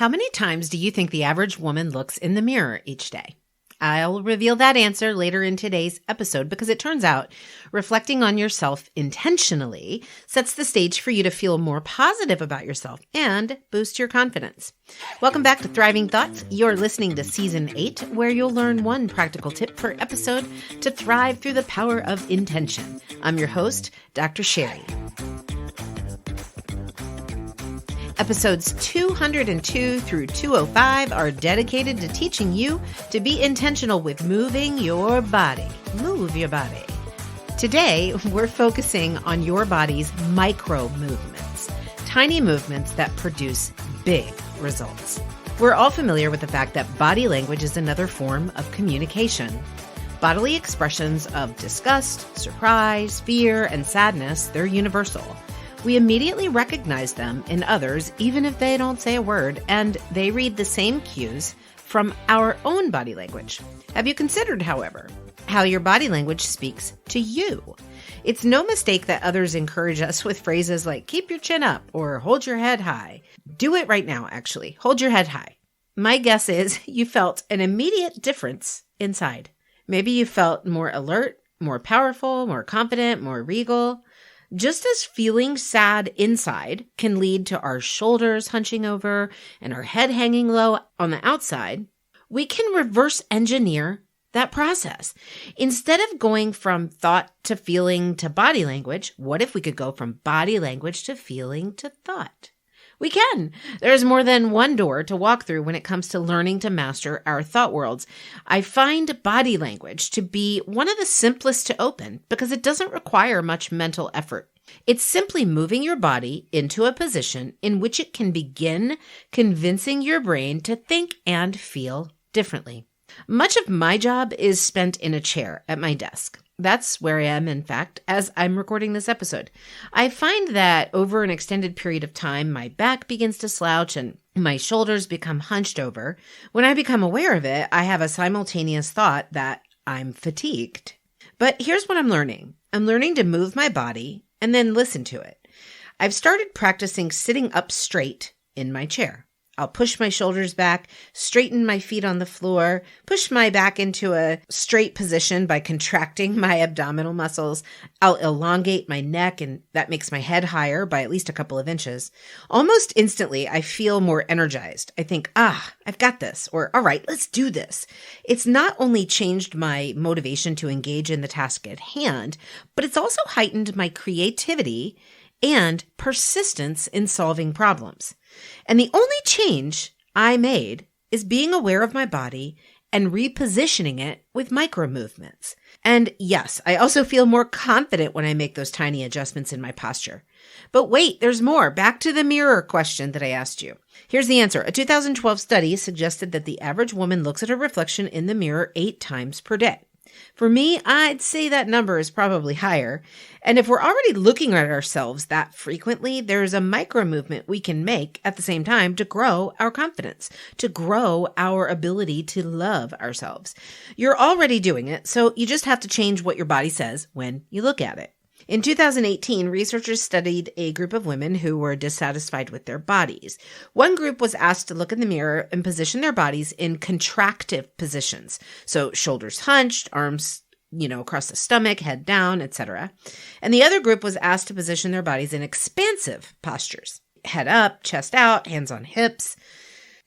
How many times do you think the average woman looks in the mirror each day? I'll reveal that answer later in today's episode because it turns out reflecting on yourself intentionally sets the stage for you to feel more positive about yourself and boost your confidence. Welcome back to Thriving Thoughts. You're listening to Season 8, where you'll learn one practical tip per episode to thrive through the power of intention. I'm your host, Dr. Sherri. Episodes 202 through 205 are dedicated to teaching you to be intentional with moving your body. Move your body. Today, we're focusing on your body's micro movements, tiny movements that produce big results. We're all familiar with the fact that body language is another form of communication. Bodily expressions of disgust, surprise, fear, and sadness, they're universal. We immediately recognize them in others, even if they don't say a word, and they read the same cues from our own body language. Have you considered, however, how your body language speaks to you? It's no mistake that others encourage us with phrases like keep your chin up or hold your head high. Do it right now, actually. Hold your head high. My guess is you felt an immediate difference inside. Maybe you felt more alert, more powerful, more confident, more regal. Just as feeling sad inside can lead to our shoulders hunching over and our head hanging low on the outside, we can reverse engineer that process. Instead of going from thought to feeling to body language, what if we could go from body language to feeling to thought? We can. There's more than one door to walk through when it comes to learning to master our thought worlds. I find body language to be one of the simplest to open because it doesn't require much mental effort. It's simply moving your body into a position in which it can begin convincing your brain to think and feel differently. Much of my job is spent in a chair at my desk. That's where I am, in fact, as I'm recording this episode. I find that over an extended period of time, my back begins to slouch and my shoulders become hunched over. When I become aware of it, I have a simultaneous thought that I'm fatigued. But here's what I'm learning. I'm learning to move my body and then listen to it. I've started practicing sitting up straight in my chair. I'll push my shoulders back, straighten my feet on the floor, push my back into a straight position by contracting my abdominal muscles. I'll elongate my neck, and that makes my head higher by at least a couple of inches. Almost instantly, I feel more energized. I think, I've got this, or all right, let's do this. It's not only changed my motivation to engage in the task at hand, but it's also heightened my creativity and persistence in solving problems. And the only change I made is being aware of my body and repositioning it with micro movements. And yes, I also feel more confident when I make those tiny adjustments in my posture. But wait, there's more. Back to the mirror question that I asked you. Here's the answer. A 2012 study suggested that the average woman looks at her reflection in the mirror 8 times per day. For me, I'd say that number is probably higher. And if we're already looking at ourselves that frequently, there's a micro movement we can make at the same time to grow our confidence, to grow our ability to love ourselves. You're already doing it, so you just have to change what your body says when you look at it. In 2018, researchers studied a group of women who were dissatisfied with their bodies. One group was asked to look in the mirror and position their bodies in contractive positions. So shoulders hunched, arms, across the stomach, head down, etc. And the other group was asked to position their bodies in expansive postures. Head up, chest out, hands on hips.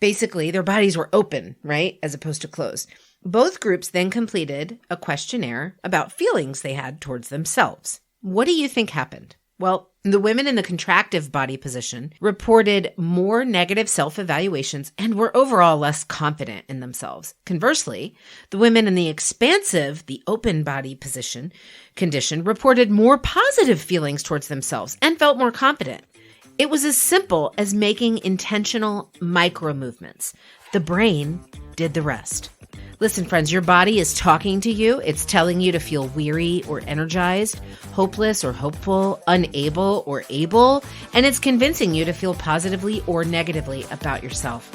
Basically, their bodies were open, right, as opposed to closed. Both groups then completed a questionnaire about feelings they had towards themselves. What do you think happened? Well, the women in the contractive body position reported more negative self-evaluations and were overall less confident in themselves. Conversely, the women in the expansive, the open body condition reported more positive feelings towards themselves and felt more confident. It was as simple as making intentional micro movements. The brain did the rest. Listen, friends, your body is talking to you. It's telling you to feel weary or energized, hopeless or hopeful, unable or able, and it's convincing you to feel positively or negatively about yourself.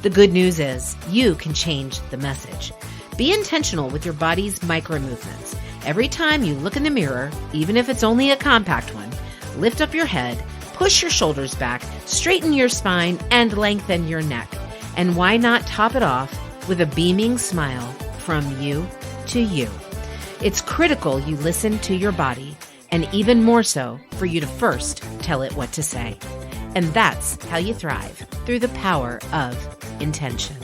The good news is you can change the message. Be intentional with your body's micro movements. Every time you look in the mirror, even if it's only a compact one, lift up your head, push your shoulders back, straighten your spine, and lengthen your neck. And why not top it off with a beaming smile from you to you? It's critical you listen to your body, and even more so for you to first tell it what to say. And that's how you thrive, through the power of intention.